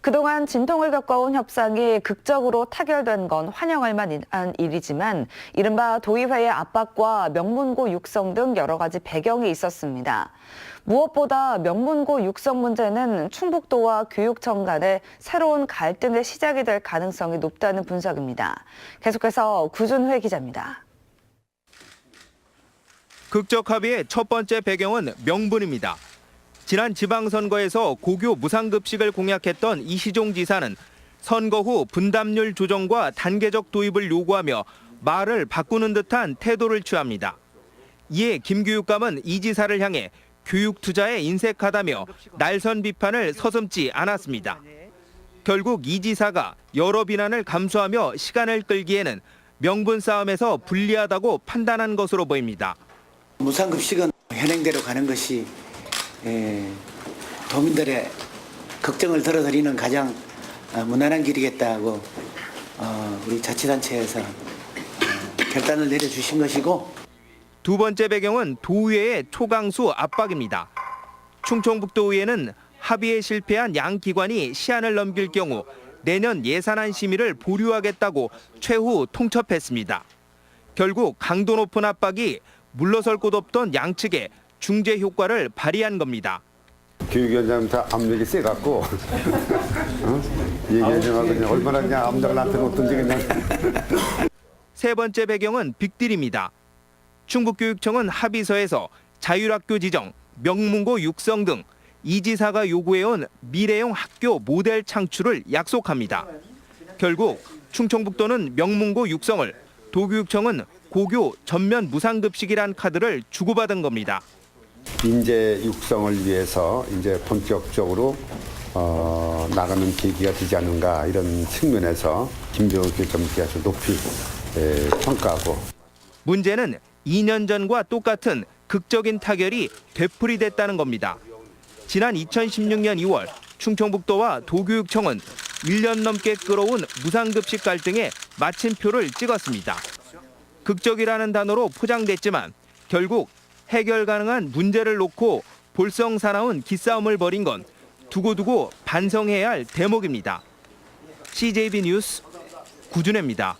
그동안 진통을 겪어온 협상이 극적으로 타결된 건 환영할 만한 일이지만 이른바 도의회의 압박과 명문고 육성 등 여러 가지 배경이 있었습니다. 무엇보다 명문고 육성 문제는 충북도와 교육청 간의 새로운 갈등의 시작이 될 가능성이 높다는 분석입니다. 계속해서 구준회 기자입니다. 극적 합의의 첫 번째 배경은 명분입니다. 지난 지방선거에서 고교 무상급식을 공약했던 이시종 지사는 선거 후 분담률 조정과 단계적 도입을 요구하며 말을 바꾸는 듯한 태도를 취합니다. 이에 김교육감은 이 지사를 향해 교육 투자에 인색하다며 날선 비판을 서슴지 않았습니다. 결국 이 지사가 여러 비난을 감수하며 시간을 끌기에는 명분 싸움에서 불리하다고 판단한 것으로 보입니다. 무상급식은 현행대로 가는 것이 도민들의 걱정을 덜어드리는 가장 무난한 길이겠다고 우리 자치단체에서 결단을 내려주신 것이고, 두 번째 배경은 도의회의 초강수 압박입니다. 충청북도의회는 합의에 실패한 양 기관이 시한을 넘길 경우 내년 예산안 심의를 보류하겠다고 최후 통첩했습니다. 결국 강도 높은 압박이 물러설 곳 없던 양측에 중재 효과를 발휘한 겁니다. 교육위원장부터 압력이 세갖고 얘기하자마자 그냥 얼마나 그냥 압력을 나한테 놓던지 그냥. 세 번째 배경은 빅딜입니다. 충북교육청은 합의서에서 자율학교 지정, 명문고 육성 등 이 지사가 요구해온 미래형 학교 모델 창출을 약속합니다. 결국 충청북도는 명문고 육성을, 도교육청은 고교 전면 무상급식이란 카드를 주고받은 겁니다. 인재 육성을 위해서 이제 본격적으로 나가는 계기가 되지 않는가 이런 측면에서 김병욱 교육감께서 높이 평가하고. 문제는 2년 전과 똑같은 극적인 타결이 되풀이됐다는 겁니다. 지난 2016년 2월 충청북도와 도교육청은 1년 넘게 끌어온 무상급식 갈등에 마침표를 찍었습니다. 극적이라는 단어로 포장됐지만 결국 해결 가능한 문제를 놓고 볼썽사나운 기싸움을 벌인 건 두고두고 반성해야 할 대목입니다. CJB 뉴스 구준혜입니다.